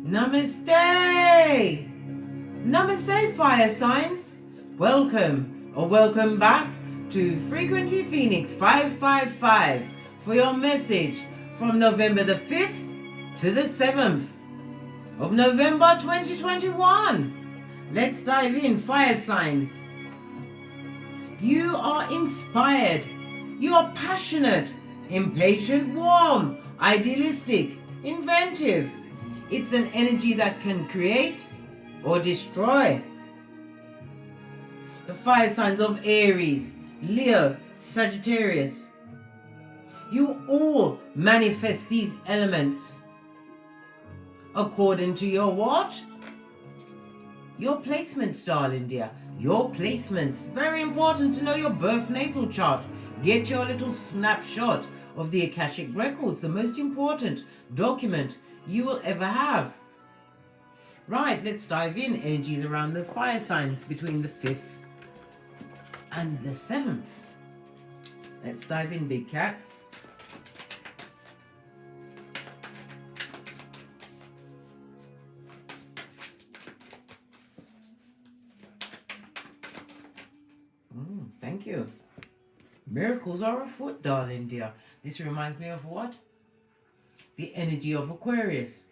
Namaste! Namaste, fire signs! Welcome or welcome back to Frequency Phoenix 555 for your message from November the 5th to the 7th of November 2021. Let's dive in, fire signs. You are inspired. You are passionate, impatient, warm, idealistic, inventive. It's an energy that can create or destroy. The fire signs of Aries, Leo, Sagittarius. You all manifest these elements according to your what? Your placements, darling dear. Your placements. Very important to know your birth natal chart. Get your little snapshot of the Akashic Records, the most important document you will ever have. Right, let's dive in. Energies around the fire signs between the 5th and the 7th. Let's dive in, big cat. Thank you. Miracles are afoot, darling dear. This reminds me of what? The energy of Aquarius.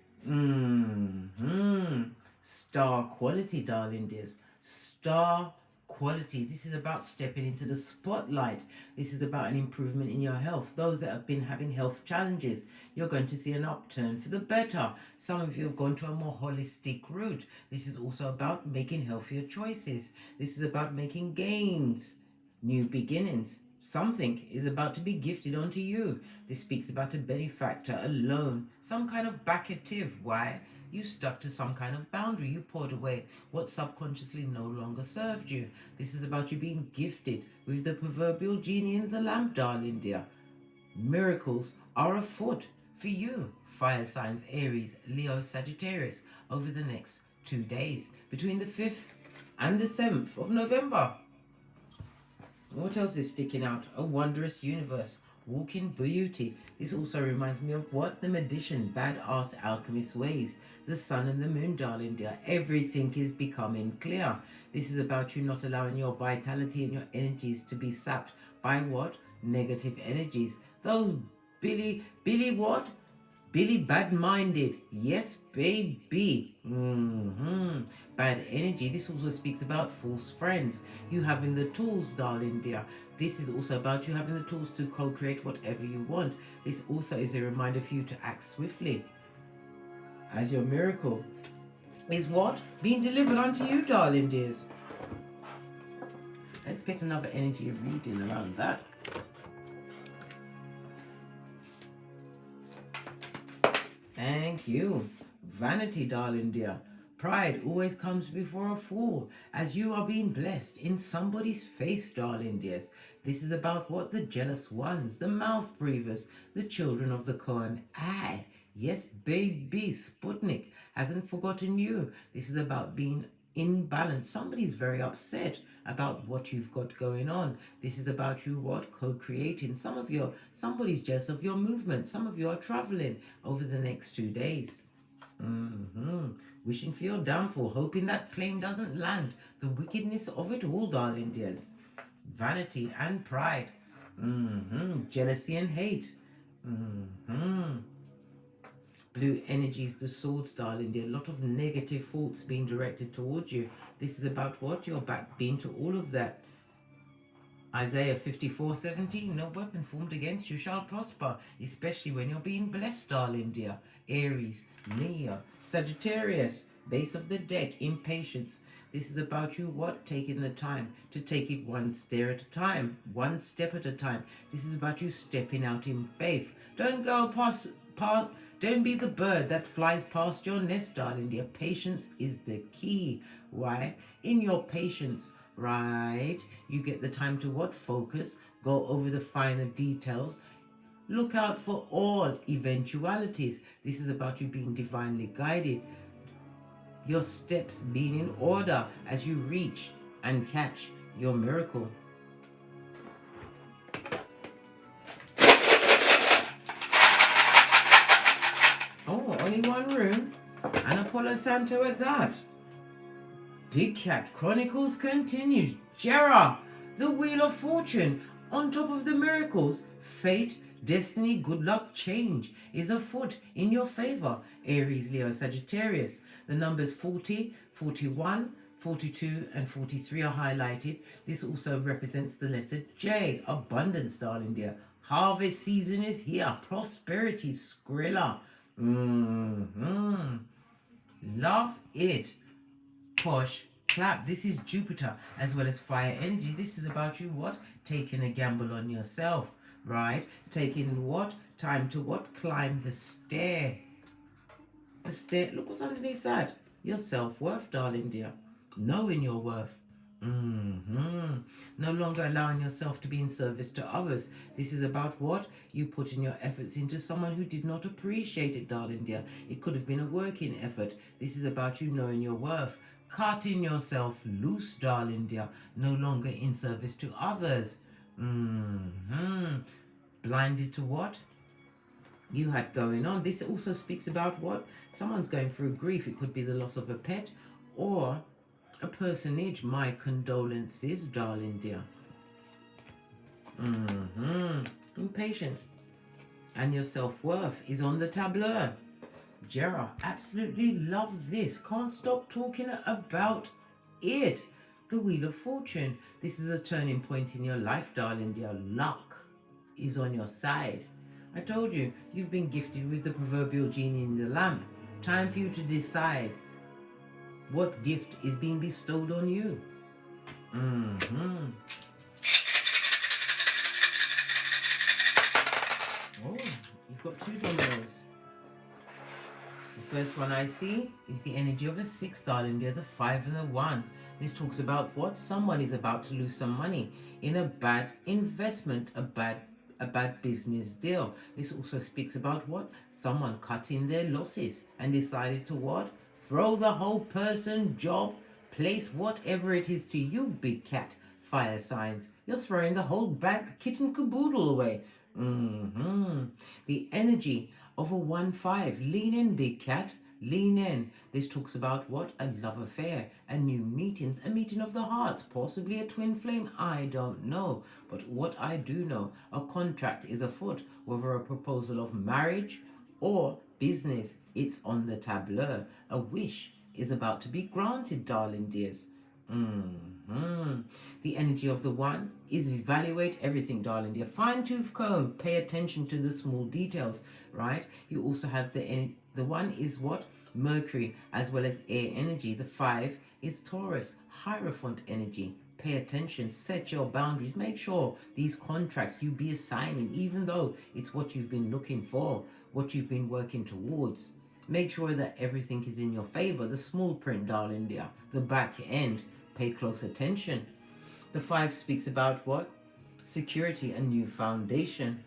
Star quality, darling dears. Star quality. This is about stepping into the spotlight. This is about an improvement in your health. Those that have been having health challenges, you're going to see an upturn for the better. Some of you have gone to a more holistic route. This is also about making healthier choices. This is about making gains, new beginnings. Something is about to be gifted onto you. This speaks about a benefactor, a loan, some kind of backative. Why? You stuck to some kind of boundary. You poured away what subconsciously no longer served you. This is about you being gifted with the proverbial genie in the lamp, darling dear. Miracles are afoot for you, fire signs, Aries, Leo, Sagittarius, over the next 2 days, between the 5th and the 7th of November. What else is sticking out? A wondrous universe, walking beauty. This also reminds me of what? The magician, badass alchemist ways. The sun and the moon, darling dear. Everything is becoming clear. This is about you not allowing your vitality and your energies to be sapped by what? Negative energies. Those Billy what? Billy bad-minded. Yes, baby. Bad energy. This also speaks about false friends. You having the tools, darling dear. This is also about you having the tools to co-create whatever you want. This also is a reminder for you to act swiftly, as your miracle is what? Being delivered unto you, darling dears. Let's get another energy reading around that. Thank you. Vanity, darling dear. Pride always comes before a fall, as you are being blessed in somebody's face, darling dears. This is about what? The jealous ones, the mouth breathers, the children of the corn. Yes, baby, Sputnik hasn't forgotten you. This is about being in balance. Somebody's very upset about what you've got going on. This is about you what? Co-creating. Somebody's jealous of your movement. Some of you are traveling over the next 2 days. Wishing for your downfall, hoping that plane doesn't land. The wickedness of it all, darling dears. Vanity and pride. Jealousy and hate. Blue energies, the swords, darling dear. A lot of negative thoughts being directed towards you. This is about what? Your back being to all of that. Isaiah 54:17, no weapon formed against you shall prosper, especially when you're being blessed, darling dear. Aries, Leo, Sagittarius, base of the deck, impatience. This is about you what? Taking the time to take it one step at a time, one step at a time. This is about you stepping out in faith. Don't go past, don't be the bird that flies past your nest, darling dear. Patience is the key. Why? In your patience, right, you get the time to what? Focus, go over the finer details, look out for all eventualities. This is about you being divinely guided, your steps being in order as you reach and catch your miracle. Oh, only one room and a Palo Santo at that. Big Cat Chronicles continues. Jera, the Wheel of Fortune. On top of the miracles, fate, destiny, good luck, change is afoot in your favor. Aries, Leo, Sagittarius. The numbers 40, 41, 42 and 43 are highlighted. This also represents the letter J. Abundance, darling dear. Harvest season is here. Prosperity, Skrilla. Love it. Posh, clap. This is Jupiter as well as fire energy. This is about you what? Taking a gamble on yourself, right? Taking what? Time to what? Climb the stair. The stair. Look what's underneath that. Your self-worth, darling dear. Knowing your worth. No longer allowing yourself to be in service to others. This is about what? You putting your efforts into someone who did not appreciate it, darling dear. It could have been a working effort. This is about you knowing your worth. Cutting yourself loose, darling dear. No longer in service to others. Blinded to what you had going on. This also speaks about what? Someone's going through grief. It could be the loss of a pet or a personage. My condolences, darling dear. Impatience and your self-worth is on the tableau. Jera, absolutely love this. Can't stop talking about it. The Wheel of Fortune. This is a turning point in your life, darling dear. Luck is on your side. I told you, you've been gifted with the proverbial genie in the lamp. Time for you to decide what gift is being bestowed on you. Oh, you've got two dominoes. The first one I see is the energy of a 6, darling dear, the 5 and the 1. This talks about what? Someone is about to lose some money in a bad investment, a bad business deal. This also speaks about what? Someone cutting their losses and decided to what? Throw the whole person, job, place, whatever it is to you, big cat, fire signs. You're throwing the whole bag, kit and caboodle away. The energy of a 1-5. Lean in, big cat. Lean in. This talks about what? A love affair, a new meeting, a meeting of the hearts, possibly a twin flame. I don't know. But what I do know, a contract is afoot, whether a proposal of marriage or business. It's on the tableau. A wish is about to be granted, darling dears. The energy of the 1 is evaluate everything, darling dear. Fine-tooth comb. Pay attention to the small details, right? You also have the 1 is what? Mercury as well as air energy. The 5 is Taurus, Hierophant energy. Pay attention, set your boundaries. Make sure these contracts you be assigning, even though it's what you've been looking for, what you've been working towards. Make sure that everything is in your favor. The small print, darling dear. The back end. Pay close attention. The 5 speaks about what? Security, a new foundation.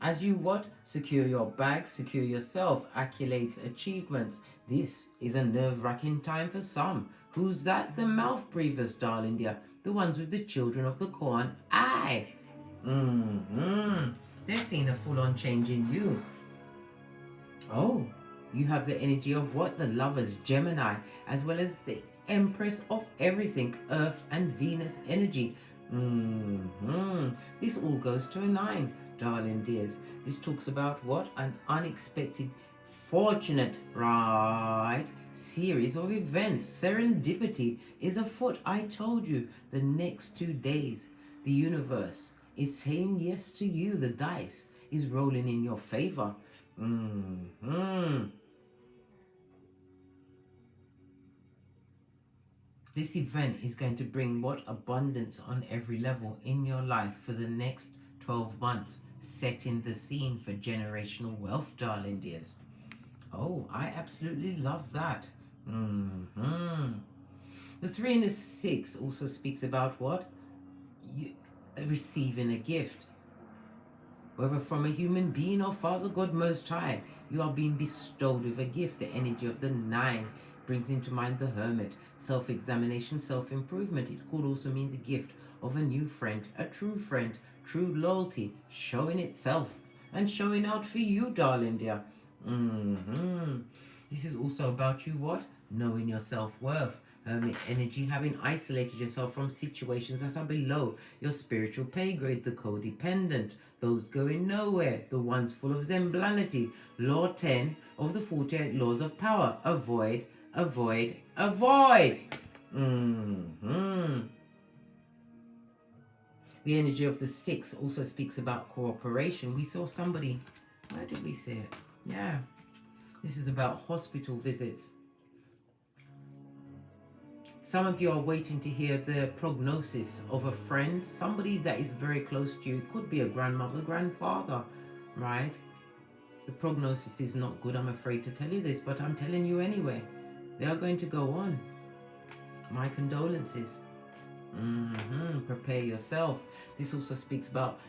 As you what? Secure your bag, secure yourself, accolades, achievements. This is a nerve-wracking time for some. Who's that? The mouth breathers, darling dear. The ones with the children of the corn. Aye. They're seeing a full-on change in you. Oh, you have the energy of what? The lovers, Gemini, as well as the Empress of everything, Earth and Venus energy. This all goes to a 9, darling dears. This talks about what? An unexpected, fortunate, right, series of events. Serendipity is afoot. I told you, the next 2 days, the universe is saying yes to you. The dice is rolling in your favor. This event is going to bring what? Abundance on every level in your life for the next 12 months, setting the scene for generational wealth, darling dears. Oh, I absolutely love that. The 3 and the 6 also speaks about what? Receiving a gift. Whether from a human being or Father God Most High, you are being bestowed with a gift. The energy of the 9 brings into mind the Hermit. Self-examination, self-improvement. It could also mean the gift of a new friend, true loyalty, showing itself and showing out for you, darling dear. This is also about you what? Knowing your self-worth. Hermit energy, having isolated yourself from situations that are below your spiritual pay grade. The codependent, those going nowhere, the ones full of zemblanity. Law 10 of the 48 laws of power. Avoid, avoid, avoid. The energy of the 6 also speaks about cooperation. We saw somebody, where did we see it? Yeah, this is about hospital visits. Some of you are waiting to hear the prognosis of a friend, somebody that is very close to you. It could be a grandmother, grandfather, right? The prognosis is not good, I'm afraid to tell you this, but I'm telling you anyway. They are going to go on. My condolences. Prepare yourself. This also speaks about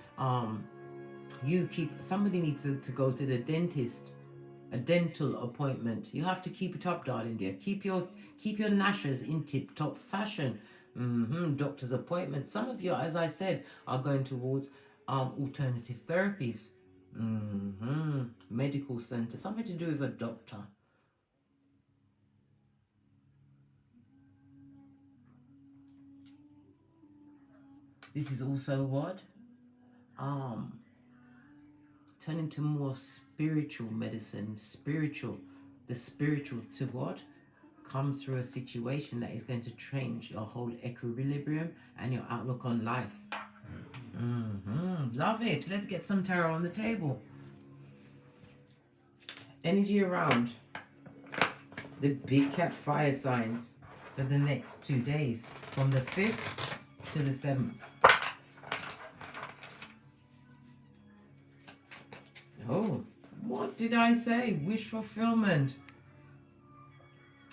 somebody needs to go to the dentist. A dental appointment. You have to keep it up, darling dear. Keep your gnashers in tip-top fashion. Doctor's appointment. Some of you, as I said, are going towards alternative therapies. Medical center. Something to do with a doctor. This is also what? Turn into more spiritual medicine. The spiritual to what? Come through a situation that is going to change your whole equilibrium and your outlook on life. Love it. Let's get some tarot on the table. Energy around the big cat fire signs for the next 2 days, from the 5th to the 7th. Oh, what did I say? Wish fulfillment.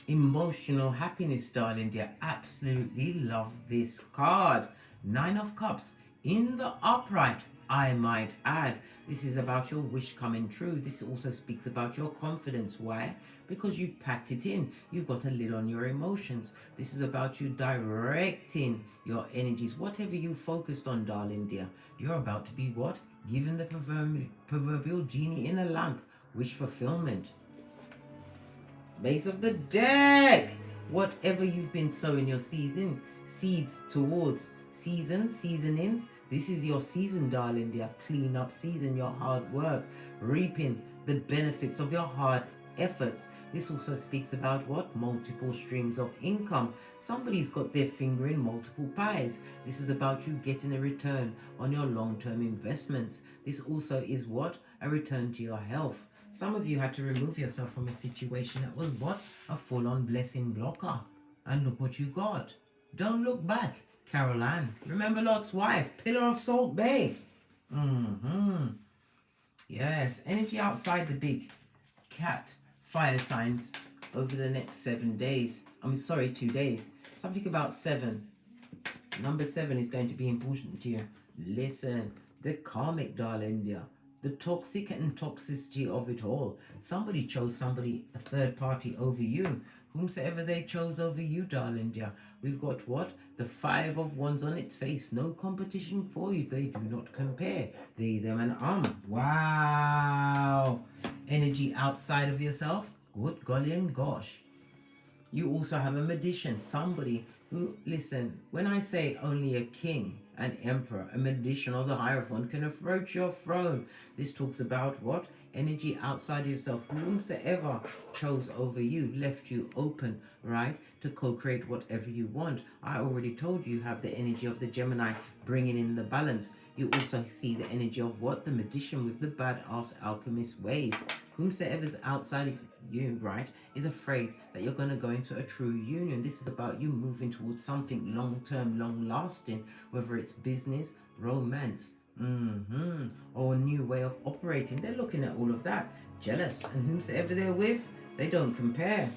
Emotional happiness, darling dear. Absolutely love this card. 9 of Cups in the upright, I might add. This is about your wish coming true. This also speaks about your confidence. Why? Because you packed it in. You've got a lid on your emotions. This is about you directing your energies. Whatever you focused on, darling dear, you're about to be what? Given the proverbial genie in a lamp. Wish fulfillment. Base of the deck. Whatever you've been sowing your seeds towards, seasonings, this is your season, darling dear. Clean up season, your hard work, reaping the benefits of your hard efforts. This also speaks about what? Multiple streams of income. Somebody's got their finger in multiple pies. This is about you getting a return on your long-term investments. This also is what? A return to your health. Some of you had to remove yourself from a situation that was what? A full-on blessing blocker. And look what you got. Don't look back. Carol Ann. Remember Lot's wife. Pillar of Salt Bay. Yes. Energy outside the big cat fire signs over the next 7 days. 2 days. Something about 7. Number 7 is going to be important to you. Listen. The karmic, darling dear. The toxic and toxicity of it all. Somebody chose a third party over you. Whomsoever they chose over you, darling dear. We've got what? The 5 of Wands on its face. No competition for you. They do not compare. They, them, and Wow. Energy outside of yourself. Good golly and gosh. You also have a magician. Somebody who, listen, when I say only a king, an emperor, a magician, or the Hierophant can approach your throne. This talks about what? Energy outside of yourself. Whomsoever chose over you, left you open, right, to co-create whatever you want. I already told you have the energy of the Gemini bringing in the balance. You also see the energy of what? The magician with the badass alchemist ways. Whomsoever's outside of you, right, is afraid that you're going to go into a true union. This is about you moving towards something long-term, long-lasting, whether it's business, romance, or a new way of operating. They're looking at all of that. Jealous. And whomsoever they're with, they don't compare.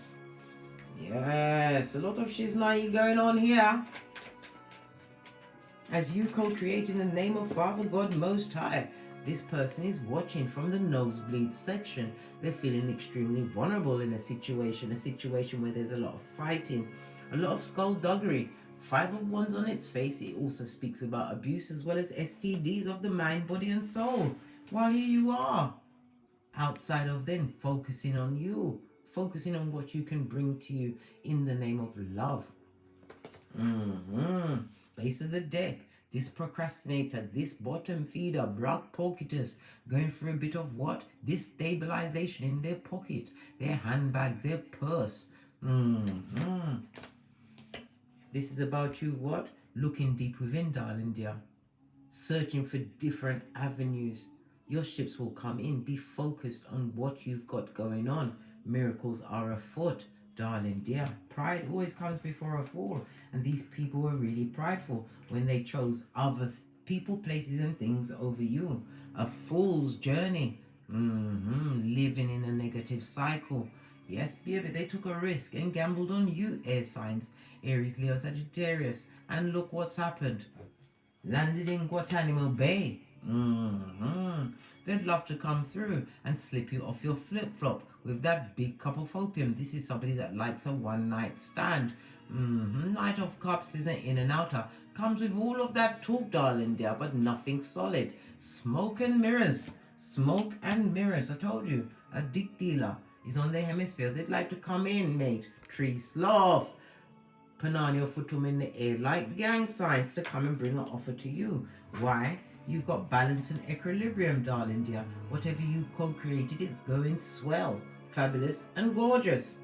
Yes, a lot of shiznai going on here. As you co-create in the name of Father God Most High, this person is watching from the nosebleed section. They're feeling extremely vulnerable in a situation where there's a lot of fighting, a lot of skullduggery. 5 of Wands on its face. It also speaks about abuse as well as STDs of the mind, body, and soul. While here you are, outside of them, focusing on you, focusing on what you can bring to you in the name of love. Base of the deck. This procrastinator, this bottom feeder, Brock Porcitus, going through a bit of what? Destabilization in their pocket, their handbag, their purse. This is about you, what? Looking deep within, darling dear. Searching for different avenues. Your ships will come in. Be focused on what you've got going on. Miracles are afoot, darling dear. Pride always comes before a fall. And these people were really prideful when they chose other people, places, and things over you. A fool's journey. Living in a negative cycle. Yes, baby, they took a risk and gambled on you, air signs. Aries, Leo, Sagittarius. And look what's happened. Landed in Guantanamo Bay. They'd love to come through and slip you off your flip-flop with that big cup of opium. This is somebody that likes a one-night stand. Knight of Cups is an in and outer. Comes with all of that talk, darling dear, but nothing solid. Smoke and mirrors. Smoke and mirrors. I told you, a dick dealer is on the hemisphere. They'd like to come in, mate. Tree sloth. Panani Futum in the air like gang signs to come and bring an offer to you. Why? You've got balance and equilibrium, darling dear. Whatever you co-created, it's going swell, fabulous and gorgeous.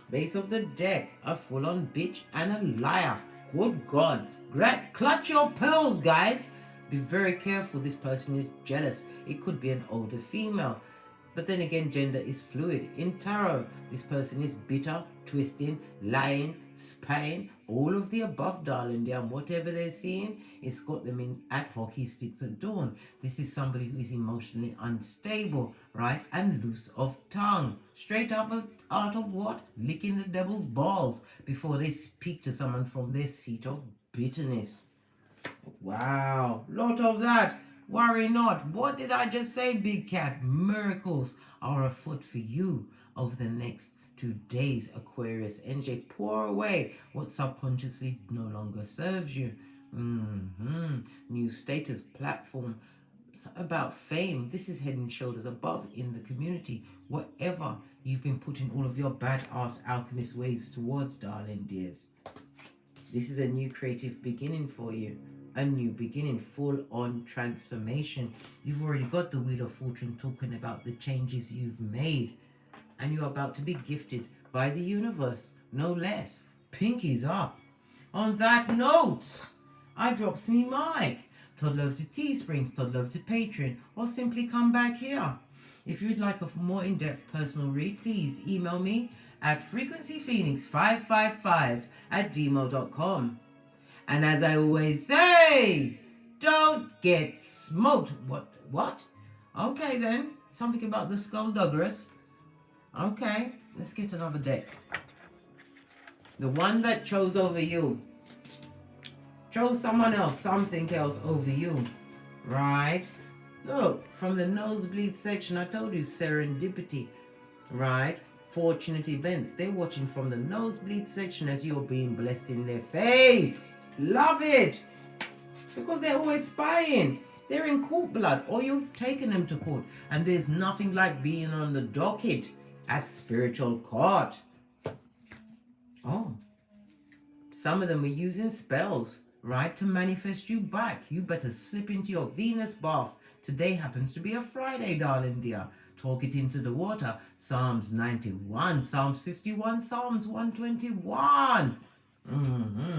Base of the deck, a full-on bitch and a liar. Good God. Clutch your pearls, guys. Be very careful. This person is jealous. It could be an older female. But then again, gender is fluid. In tarot, this person is bitter, twisting, lying, spying, all of the above, darling dear. And whatever they're seeing, it's got them in at hockey sticks at dawn. This is somebody who is emotionally unstable, right? And loose of tongue. Straight out of what? Licking the devil's balls before they speak to someone from their seat of bitterness. Wow, lot of that. Worry not. What did I just say, big cat? Miracles are afoot for you over the next 2 days, Aquarius energy. Pour away what subconsciously no longer serves you. New status, platform, about fame. This is head and shoulders above in the community. Whatever you've been putting all of your badass alchemist ways towards, darling dears. This is a new creative beginning for you. A new beginning, full-on transformation. You've already got the Wheel of Fortune talking about the changes you've made. And you're about to be gifted by the universe, no less. Pinkies up. On that note, I drops me mic. Toddle over to Teesprings, toddle over to Patreon, or simply come back here. If you'd like a more in-depth personal read, please email me at frequencyphoenix555@gmail.com. And as I always say, don't get smoked. What? Okay then. Something about the skullduggerous. Okay, let's get another deck. The one that chose over you. Chose someone else, something else over you. Right? Look, from the nosebleed section, I told you serendipity. Right? Fortunate events. They're watching from the nosebleed section as you're being blessed in their face. Love it, because they're always spying. They're in court blood, or you've taken them to court, and there's nothing like being on the docket at spiritual court. Oh, some of them are using spells, right, to manifest you back. You better slip into your Venus bath. Today happens to be a Friday, darling dear. Talk it into the water. Psalms 91, Psalms 51, Psalms 121.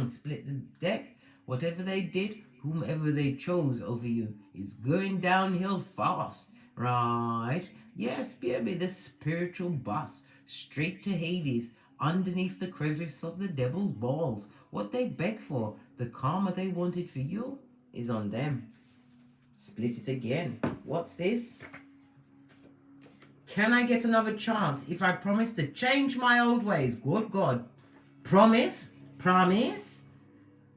Split the deck. Whatever they did, whomever they chose over you is going downhill fast, right? Yes, baby, the spiritual bus straight to Hades, underneath the crevice of the devil's balls. What they begged for, the karma they wanted for you, is on them. Split it again. What's this? Can I get another chance if I promise to change my old ways? Good God. Promise?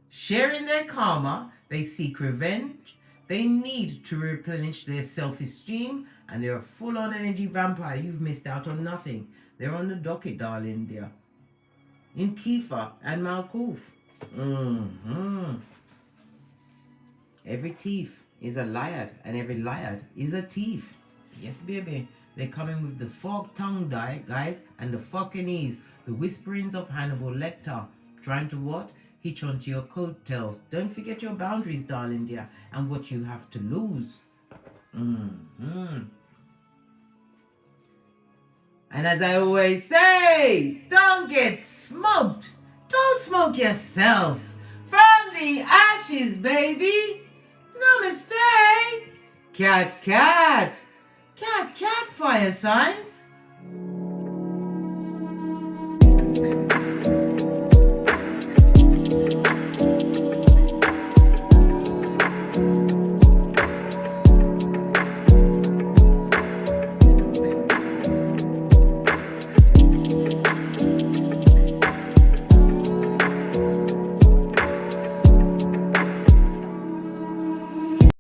Sharing their karma, they seek revenge, they need to replenish their self-esteem, and they're a full-on energy vampire. You've missed out on nothing. They're on the docket, darling dear. In Kiefer and Malkuth. Every thief is a liar, and every liar is a thief. Yes, baby. They're coming with the forked tongue, guys, and the fucking ease. The whisperings of Hannibal Lecter. Trying to what? Hitch onto your coattails. Don't forget your boundaries, darling dear, and what you have to lose. And as I always say, don't get smoked. Don't smoke yourself. From the ashes, baby. Namaste. Cat, cat. Cat, cat, fire signs.